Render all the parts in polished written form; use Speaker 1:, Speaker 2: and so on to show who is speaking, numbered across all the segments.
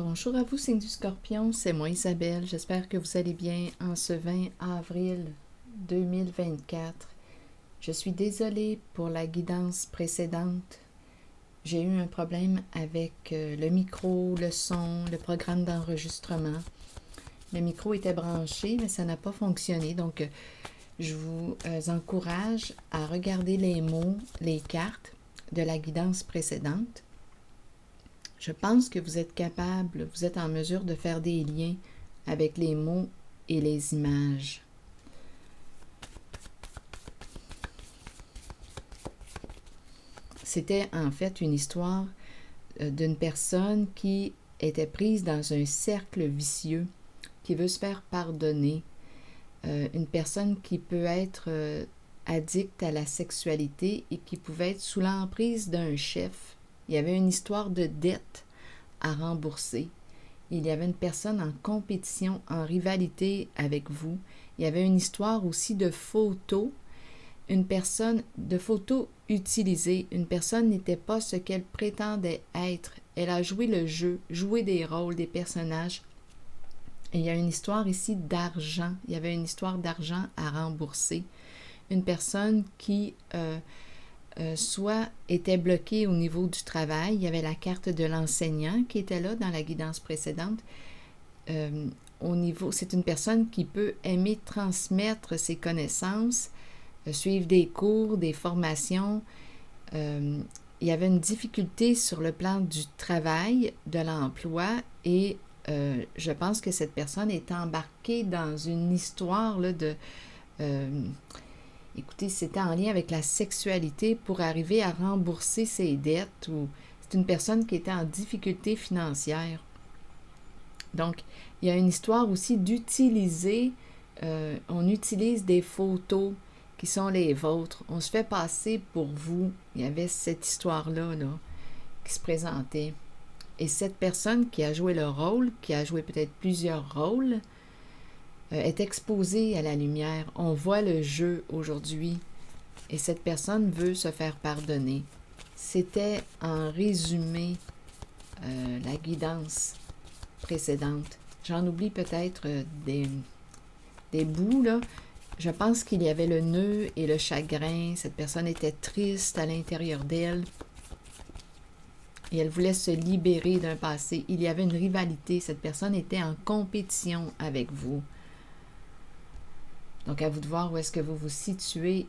Speaker 1: Bonjour à vous, signe du Scorpion, c'est moi Isabelle. J'espère que vous allez bien en ce 20 avril 2024. Je suis désolée pour la guidance précédente. J'ai eu un problème avec le micro, le son, le programme d'enregistrement. Le micro était branché, mais ça n'a pas fonctionné. Donc, je vous encourage à regarder les mots, les cartes de la guidance précédente. Je pense que vous êtes capable, vous êtes en mesure de faire des liens avec les mots et les images. C'était en fait une histoire d'une personne qui était prise dans un cercle vicieux, qui veut se faire pardonner. Une personne qui peut être addicte à la sexualité et qui pouvait être sous l'emprise d'un chef. Il y avait une histoire de dette à rembourser. Il y avait une personne en compétition, en rivalité avec vous. Il y avait une histoire aussi de photos. Une personne de photos utilisées. Une personne n'était pas ce qu'elle prétendait être. Elle a joué le jeu, joué des rôles, des personnages. Et il y a une histoire ici d'argent. Il y avait une histoire d'argent à rembourser. Une personne qui soit était bloquée au niveau du travail. Il y avait la carte de l'enseignant qui était là dans la guidance précédente. C'est une personne qui peut aimer transmettre ses connaissances, suivre des cours, des formations. Il y avait une difficulté sur le plan du travail, de l'emploi et je pense que cette personne est embarquée dans une histoire là, de... écoutez, c'était en lien avec la sexualité pour arriver à rembourser ses dettes ou c'est une personne qui était en difficulté financière. Donc, il y a une histoire aussi d'utiliser, on utilise des photos qui sont les vôtres. On se fait passer pour vous. Il y avait cette histoire-là là, qui se présentait. Et cette personne qui a joué le rôle, qui a joué peut-être plusieurs rôles, est exposée à la lumière. On voit le jeu aujourd'hui et cette personne veut se faire pardonner. C'était en résumé la guidance précédente. J'en oublie peut-être des bouts, là. Je pense qu'il y avait le nœud et le chagrin. Cette personne était triste à l'intérieur d'elle. Et elle voulait se libérer d'un passé. Il y avait une rivalité. Cette personne était en compétition avec vous. Donc, à vous de voir où est-ce que vous vous situez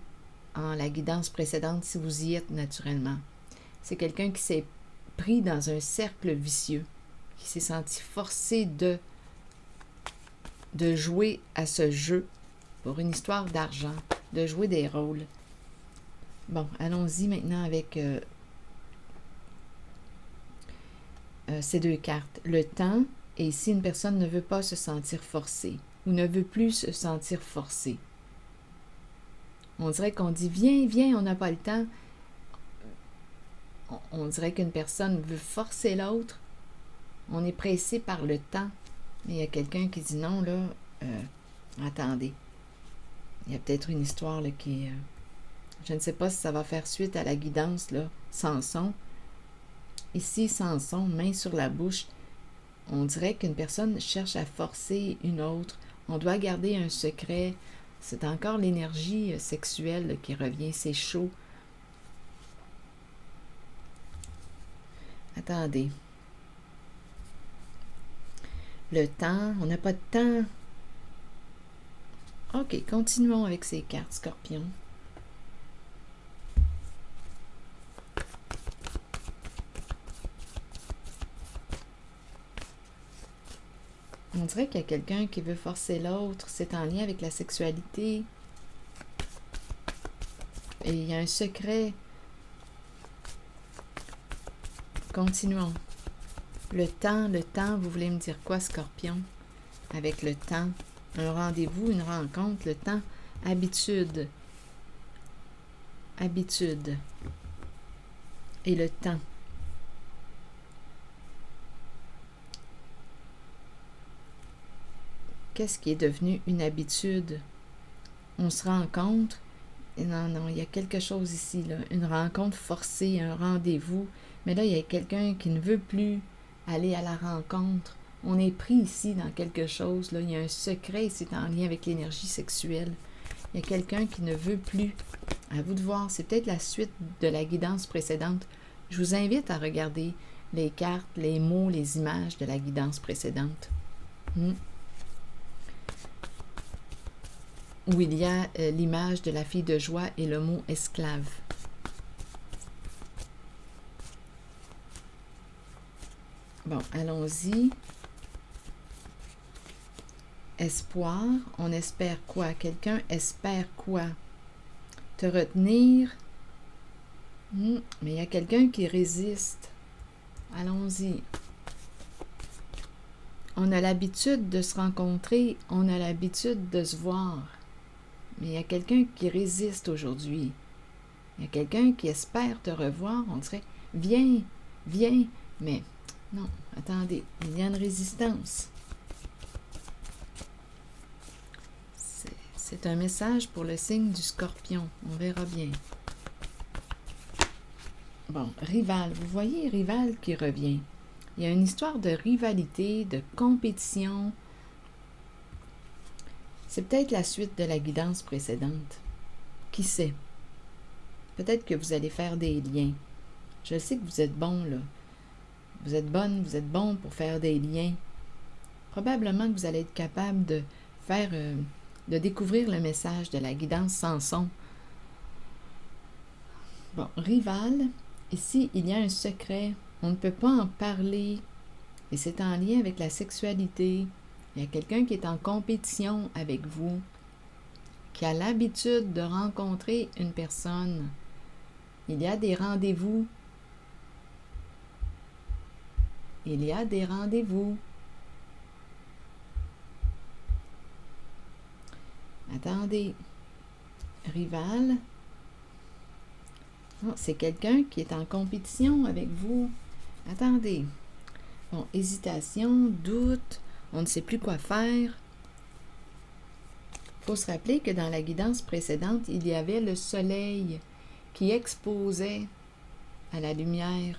Speaker 1: en la guidance précédente, si vous y êtes naturellement. C'est quelqu'un qui s'est pris dans un cercle vicieux, qui s'est senti forcé de jouer à ce jeu pour une histoire d'argent, de jouer des rôles. Bon, allons-y maintenant avec ces deux cartes. Le temps, et si une personne ne veut pas se sentir forcée, ou ne veut plus se sentir forcée. On dirait qu'on dit « Viens, viens, on n'a pas le temps ». On dirait qu'une personne veut forcer l'autre. On est pressé par le temps. Mais il y a quelqu'un qui dit « Non, là, attendez. » Il y a peut-être une histoire là, qui est... je ne sais pas si ça va faire suite à la guidance, là, Samson. Ici, Samson, main sur la bouche. On dirait qu'une personne cherche à forcer une autre. On doit garder un secret. C'est encore l'énergie sexuelle là, qui revient. C'est chaud. Attendez. Le temps. On n'a pas de temps. OK, continuons avec ces cartes, Scorpion. On dirait qu'il y a quelqu'un qui veut forcer l'autre. C'est en lien avec la sexualité. Et il y a un secret. Continuons. Le temps, vous voulez me dire quoi, Scorpion? Avec le temps, un rendez-vous, une rencontre, le temps, habitude. Habitude. Et le temps. Qu'est-ce qui est devenu une habitude? On se rencontre. Et non, il y a quelque chose ici, là. Une rencontre forcée, un rendez-vous. Mais là, il y a quelqu'un qui ne veut plus aller à la rencontre. On est pris ici dans quelque chose, là. Il y a un secret, c'est en lien avec l'énergie sexuelle. Il y a quelqu'un qui ne veut plus. À vous de voir, c'est peut-être la suite de la guidance précédente. Je vous invite à regarder les cartes, les mots, les images de la guidance précédente. Où il y a l'image de la fille de joie et le mot esclave. Bon, allons-y. Espoir, on espère quoi? Quelqu'un espère quoi? Te retenir. Mais il y a quelqu'un qui résiste. Allons-y. On a l'habitude de se rencontrer, on a l'habitude de se voir. Mais il y a quelqu'un qui résiste aujourd'hui. Il y a quelqu'un qui espère te revoir. On dirait, viens, viens. Mais non, attendez, il y a une résistance. C'est un message pour le signe du Scorpion. On verra bien. Bon, rival. Vous voyez, rival qui revient. Il y a une histoire de rivalité, de compétition. C'est peut-être la suite de la guidance précédente. Qui sait? Peut-être que vous allez faire des liens. Je sais que vous êtes bon, là. Vous êtes bonne, vous êtes bon pour faire des liens. Probablement que vous allez être capable de faire... de découvrir le message de la guidance Samson. Bon, rival, ici, il y a un secret. On ne peut pas en parler. Et c'est en lien avec la sexualité. Il y a quelqu'un qui est en compétition avec vous, qui a l'habitude de rencontrer une personne. Il y a des rendez-vous. Il y a des rendez-vous. Attendez. Rival. Oh, c'est quelqu'un qui est en compétition avec vous. Attendez. Bon, hésitation, doute, on ne sait plus quoi faire. Il faut se rappeler que dans la guidance précédente, il y avait le soleil qui exposait à la lumière,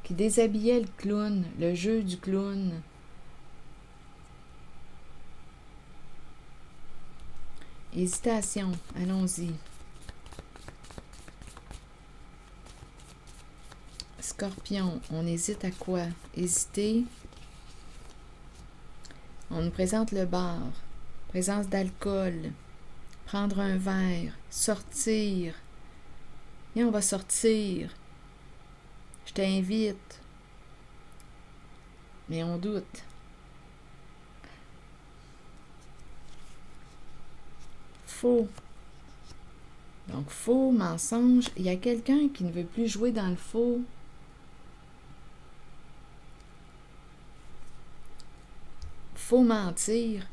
Speaker 1: qui déshabillait le clown, le jeu du clown. Hésitation, allons-y. Scorpion, on hésite à quoi? Hésiter. On nous présente le bar, présence d'alcool, prendre un verre, sortir. Et on va sortir. Je t'invite. Mais on doute. Faux. Donc, faux, mensonge. Il y a quelqu'un qui ne veut plus jouer dans le faux. Faut mentir.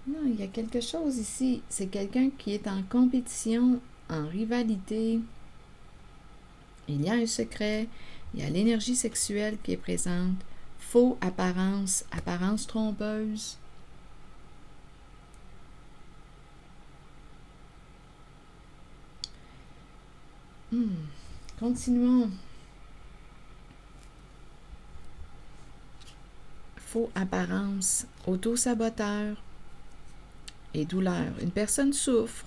Speaker 1: Non, il y a quelque chose ici. C'est quelqu'un qui est en compétition, en rivalité. Il y a un secret. Il y a l'énergie sexuelle qui est présente. Faux apparence, apparence trompeuse. Continuons. Faux apparence, auto-saboteur et douleur. Une personne souffre.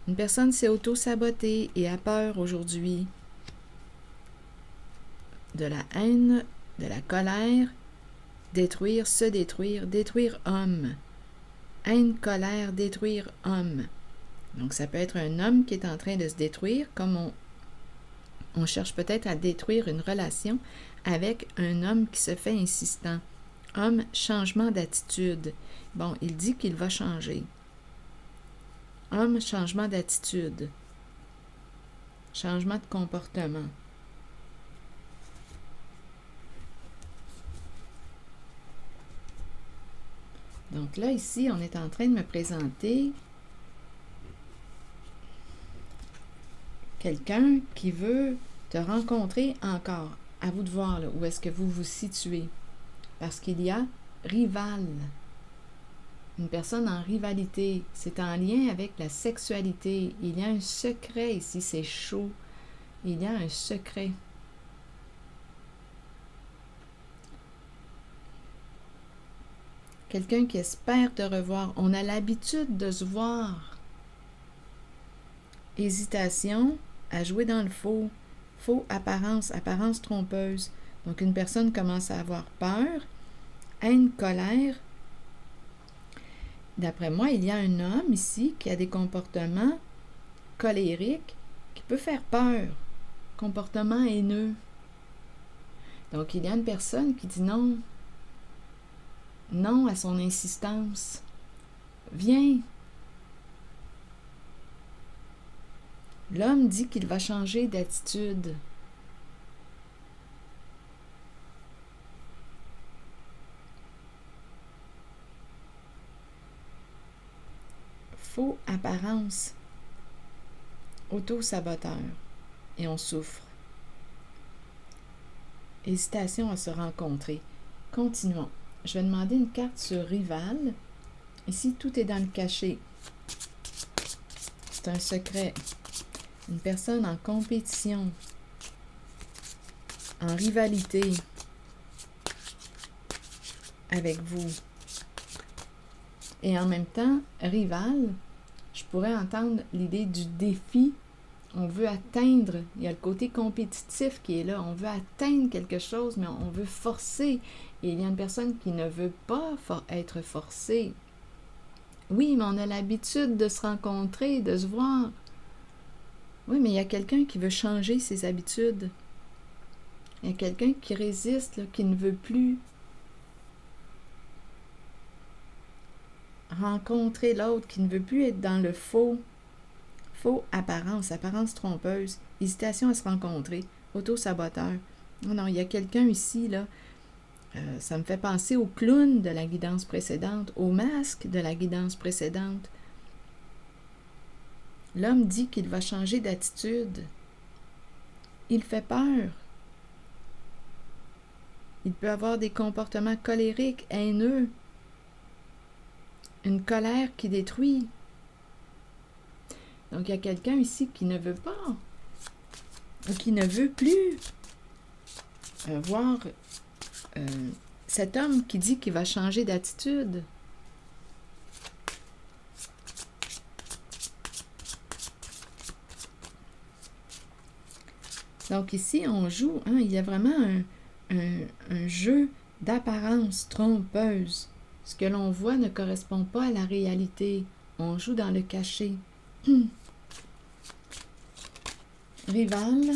Speaker 1: Une personne s'est auto-sabotée et a peur aujourd'hui. De la haine, de la colère, détruire, se détruire, détruire homme. Haine, colère, détruire homme. Donc ça peut être un homme qui est en train de se détruire, comme on cherche peut-être à détruire une relation avec un homme qui se fait insistant. Homme, changement d'attitude. Bon, il dit qu'il va changer. Homme, changement d'attitude. Changement de comportement. Donc là, ici, on est en train de me présenter quelqu'un qui veut te rencontrer encore. À vous de voir là, où est-ce que vous vous situez. Parce qu'il y a rival. Une personne en rivalité. C'est en lien avec la sexualité. Il y a un secret ici, c'est chaud. Il y a un secret. quelqu'un qui espère te revoir. On a l'habitude de se voir. Hésitation à jouer dans le faux. Faux apparence, apparence trompeuse. Donc une personne commence à avoir peur, haine, colère. D'après moi, il y a un homme ici qui a des comportements colériques qui peut faire peur. Comportement haineux. Donc il y a une personne qui dit non. Non à son insistance. Viens. L'homme dit qu'il va changer d'attitude. Faux apparence. Auto-saboteur. Et on souffre. Hésitation à se rencontrer. Continuons. Je vais demander une carte sur rival. Ici, tout est dans le caché. C'est un secret. Une personne en compétition, en rivalité avec vous. Et en même temps, rival, je pourrais entendre l'idée du défi. On veut atteindre, il y a le côté compétitif qui est là. On veut atteindre quelque chose, mais on veut forcer. Et il y a une personne qui ne veut pas être forcée. Oui, mais on a l'habitude de se rencontrer, de se voir. Oui, mais il y a quelqu'un qui veut changer ses habitudes. Il y a quelqu'un qui résiste, là, qui ne veut plus rencontrer l'autre, qui ne veut plus être dans le faux. Faux apparence, apparence trompeuse, hésitation à se rencontrer, auto-saboteur. Non, non, il y a quelqu'un ici, là, ça me fait penser au clown de la guidance précédente, au masque de la guidance précédente. L'homme dit qu'il va changer d'attitude. Il fait peur. Il peut avoir des comportements colériques, haineux, une colère qui détruit. Donc, il y a quelqu'un ici qui ne veut pas, ou qui ne veut plus voir cet homme qui dit qu'il va changer d'attitude. Donc ici, on joue, hein, il y a vraiment un jeu d'apparence trompeuse. Ce que l'on voit ne correspond pas à la réalité. On joue dans le caché. Rival.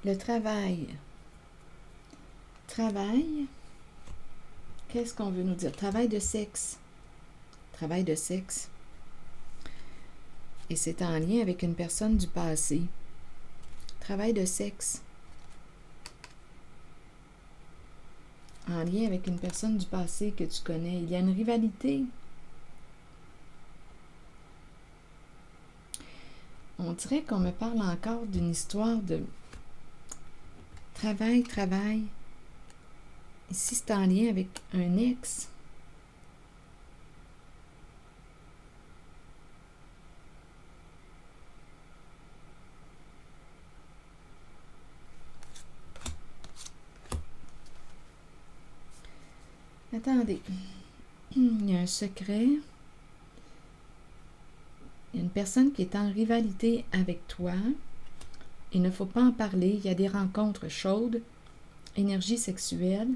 Speaker 1: Le travail. Travail. Qu'est-ce qu'on veut nous dire? Travail de sexe. Travail de sexe. Et c'est en lien avec une personne du passé. Travail de sexe. En lien avec une personne du passé que tu connais. Il y a une rivalité. On dirait qu'on me parle encore d'une histoire de travail. Ici, c'est en lien avec un ex. Attendez. Il y a un secret. Il y a une personne qui est en rivalité avec toi. Il ne faut pas en parler. Il y a des rencontres chaudes. Énergie sexuelle.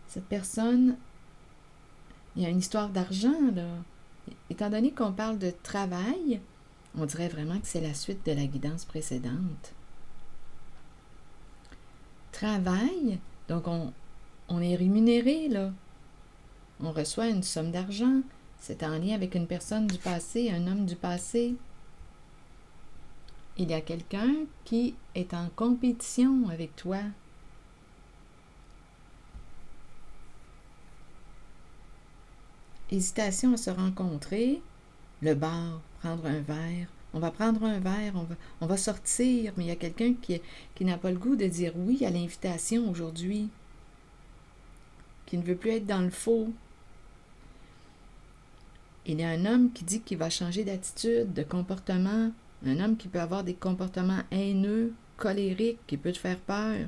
Speaker 1: Cette personne, il y a une histoire d'argent, là. Étant donné qu'on parle de travail, on dirait vraiment que c'est la suite de la guidance précédente. Travail, donc on est rémunéré, là. On reçoit une somme d'argent. C'est en lien avec une personne du passé, un homme du passé. Il y a quelqu'un qui est en compétition avec toi. Hésitation à se rencontrer. Le bar, prendre un verre. On va prendre un verre, on va sortir, mais il y a quelqu'un qui n'a pas le goût de dire oui à l'invitation aujourd'hui. Qui ne veut plus être dans le faux. Il y a un homme qui dit qu'il va changer d'attitude, de comportement. Un homme qui peut avoir des comportements haineux. colérique qui peut te faire peur.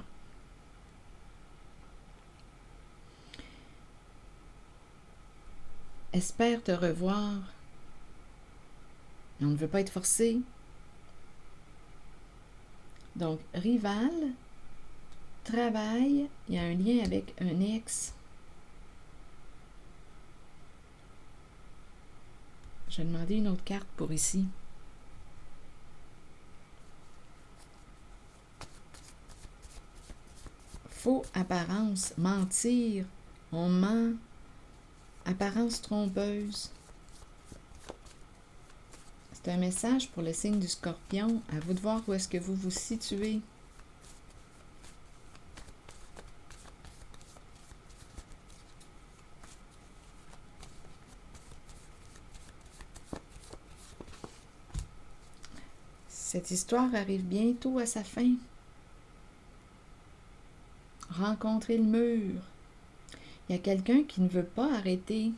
Speaker 1: Espère te revoir. Mais on ne veut pas être forcé. Donc, rival, travail, il y a un lien avec un ex. Je vais demander une autre carte pour ici. Faux apparence, mentir, on ment, apparence trompeuse. C'est un message pour le signe du Scorpion. À vous de voir où est-ce que vous vous situez. Cette histoire arrive bientôt à sa fin. Rencontrer le mur. Il y a quelqu'un qui ne veut pas arrêter,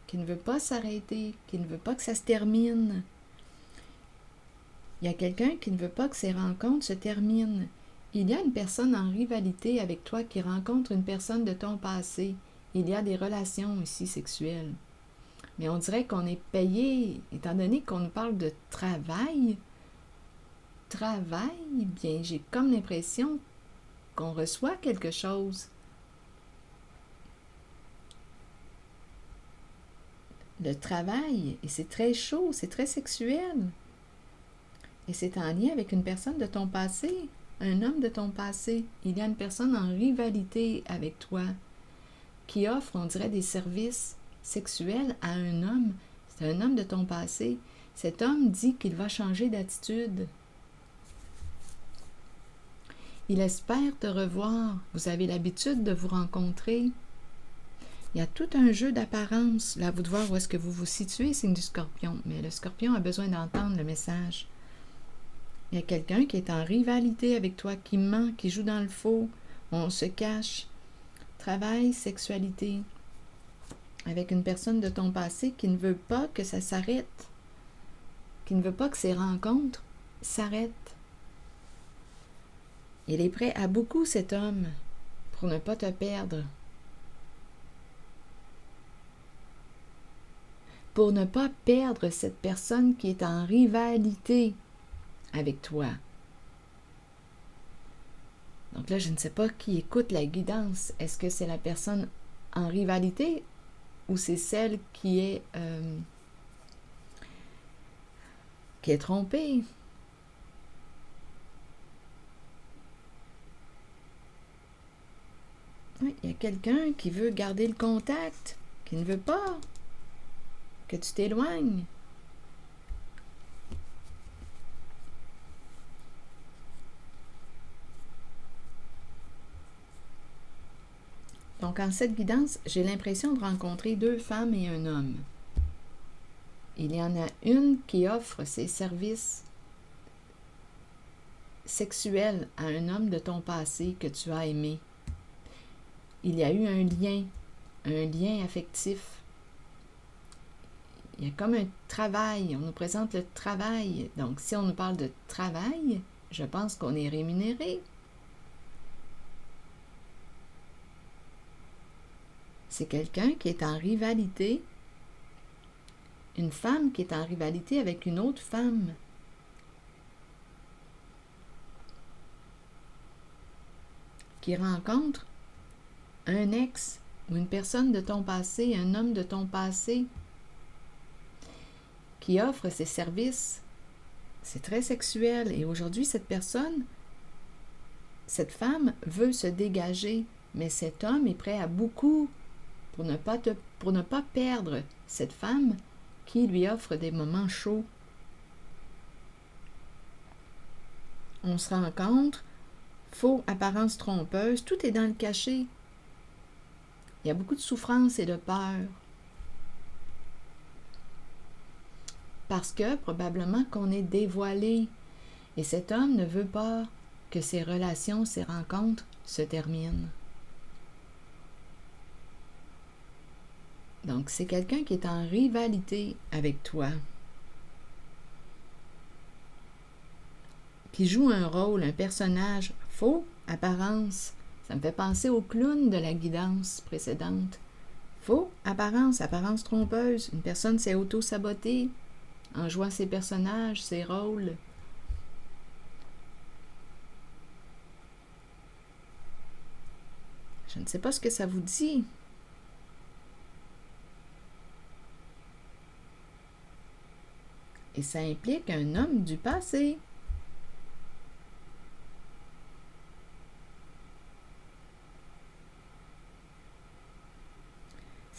Speaker 1: qui ne veut pas s'arrêter, qui ne veut pas que ça se termine. Il y a quelqu'un qui ne veut pas que ces rencontres se terminent. Il y a une personne en rivalité avec toi qui rencontre une personne de ton passé. Il y a des relations ici sexuelles. Mais on dirait qu'on est payé, étant donné qu'on nous parle de travail. Bien, j'ai comme l'impression qu'on reçoit quelque chose. Le travail, et c'est très chaud, c'est très sexuel. Et c'est en lien avec une personne de ton passé, un homme de ton passé. Il y a une personne en rivalité avec toi qui offre, on dirait, des services sexuels à un homme. C'est un homme de ton passé. Cet homme dit qu'il va changer d'attitude. Il espère te revoir. Vous avez l'habitude de vous rencontrer. Il y a tout un jeu d'apparence. Là, à vous de voir où est-ce que vous vous situez, signe du Scorpion. Mais le Scorpion a besoin d'entendre le message. Il y a quelqu'un qui est en rivalité avec toi, qui ment, qui joue dans le faux. On se cache. Travail, sexualité. Avec une personne de ton passé qui ne veut pas que ça s'arrête. Qui ne veut pas que ces rencontres s'arrêtent. Il est prêt à beaucoup, cet homme, pour ne pas te perdre. Pour ne pas perdre cette personne qui est en rivalité avec toi. Donc là, je ne sais pas qui écoute la guidance. Est-ce que c'est la personne en rivalité ou c'est celle qui est trompée? Oui, il y a quelqu'un qui veut garder le contact, qui ne veut pas que tu t'éloignes. Donc, en cette guidance, j'ai l'impression de rencontrer deux femmes et un homme. Il y en a une qui offre ses services sexuels à un homme de ton passé que tu as aimé. Il y a eu un lien affectif. Il y a comme un travail, on nous présente le travail. Donc, si on nous parle de travail, je pense qu'on est rémunéré. C'est quelqu'un qui est en rivalité, une femme qui est en rivalité avec une autre femme. Qui rencontre un ex ou une personne de ton passé, un homme de ton passé, qui offre ses services. C'est très sexuel. Et aujourd'hui, cette personne, cette femme veut se dégager, mais cet homme est prêt à beaucoup pour ne pas perdre cette femme qui lui offre des moments chauds. On se rencontre, faux apparence trompeuse, tout est dans le cachet. Il y a beaucoup de souffrance et de peur. Parce que probablement qu'on est dévoilé. Et cet homme ne veut pas que ces relations, ces rencontres se terminent. Donc, c'est quelqu'un qui est en rivalité avec toi. qui joue un rôle, un personnage, faux, apparence. Ça me fait penser au clown de la guidance précédente. Faux, apparence, apparence trompeuse. Une personne s'est auto-sabotée en jouant ses personnages, ses rôles. Je ne sais pas ce que ça vous dit. Et ça implique un homme du passé.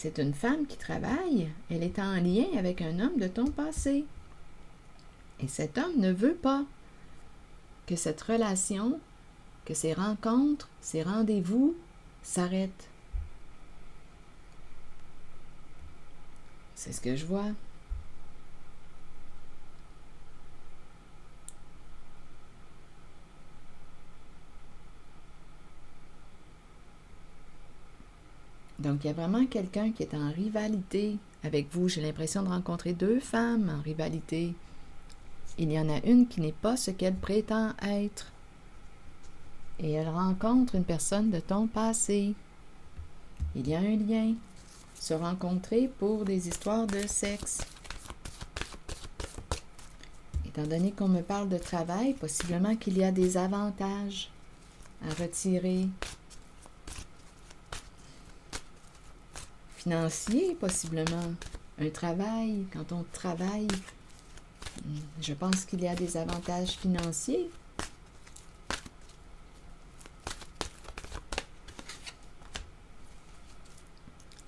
Speaker 1: C'est une femme qui travaille. Elle est en lien avec un homme de ton passé. Et cet homme ne veut pas que cette relation, que ces rencontres, ces rendez-vous s'arrêtent. C'est ce que je vois. Donc, il y a vraiment quelqu'un qui est en rivalité avec vous. J'ai l'impression de rencontrer deux femmes en rivalité. Il y en a une qui n'est pas ce qu'elle prétend être. Et elle rencontre une personne de ton passé. Il y a un lien. Se rencontrer pour des histoires de sexe. Étant donné qu'on me parle de travail, possiblement qu'il y a des avantages à retirer. Financier, possiblement. Un travail, quand on travaille, je pense qu'il y a des avantages financiers.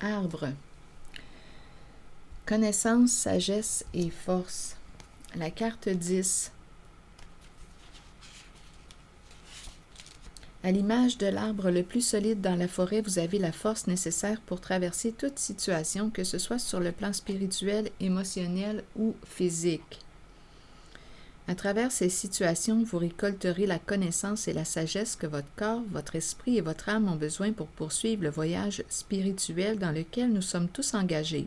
Speaker 1: Arbre. Connaissance, sagesse et force. La carte 10. À l'image de l'arbre le plus solide dans la forêt, vous avez la force nécessaire pour traverser toute situation, que ce soit sur le plan spirituel, émotionnel ou physique. À travers ces situations, vous récolterez la connaissance et la sagesse que votre corps, votre esprit et votre âme ont besoin pour poursuivre le voyage spirituel dans lequel nous sommes tous engagés.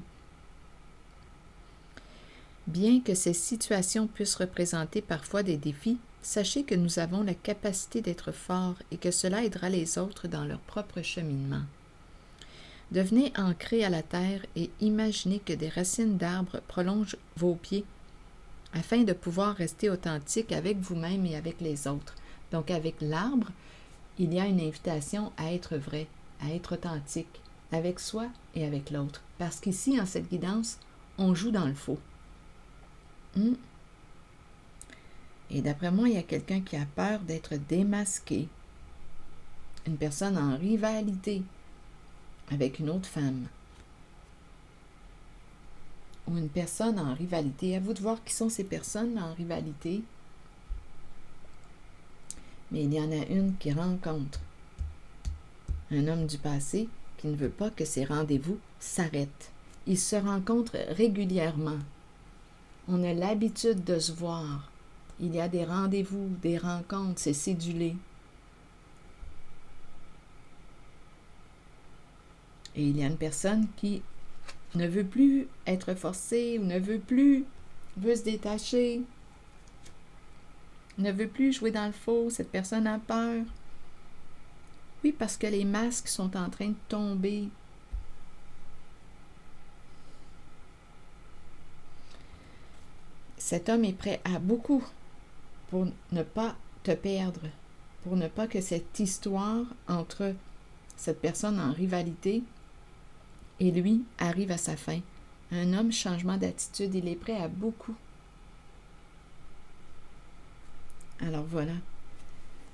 Speaker 1: Bien que ces situations puissent représenter parfois des défis, sachez que nous avons la capacité d'être forts et que cela aidera les autres dans leur propre cheminement. Devenez ancrés à la terre et imaginez que des racines d'arbres prolongent vos pieds afin de pouvoir rester authentique avec vous-même et avec les autres. Donc avec l'arbre, il y a une invitation à être vrai, à être authentique, avec soi et avec l'autre. Parce qu'ici, en cette guidance, on joue dans le faux. Et d'après moi, il y a quelqu'un qui a peur d'être démasqué. Une personne en rivalité avec une autre femme. Ou une personne en rivalité. À vous de voir qui sont ces personnes en rivalité. Mais il y en a une qui rencontre un homme du passé qui ne veut pas que ces rendez-vous s'arrêtent. Ils se rencontrent régulièrement. On a l'habitude de se voir. Il y a des rendez-vous, des rencontres, c'est cédulé. Et il y a une personne qui ne veut plus être forcée ou veut se détacher, ne veut plus jouer dans le faux. Cette personne a peur. Oui, parce que les masques sont en train de tomber. Cet homme est prêt à beaucoup pour ne pas te perdre, pour ne pas que cette histoire entre cette personne en rivalité et lui arrive à sa fin. Un homme, changement d'attitude, il est prêt à beaucoup. Alors voilà.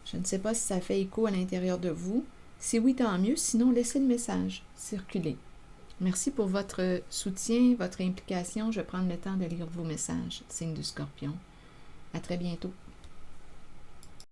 Speaker 1: Je ne sais pas si ça fait écho à l'intérieur de vous. Si oui, tant mieux. Sinon, laissez le message circuler. Merci pour votre soutien, votre implication. Je vais prendre le temps de lire vos messages. Signe du Scorpion. À très bientôt.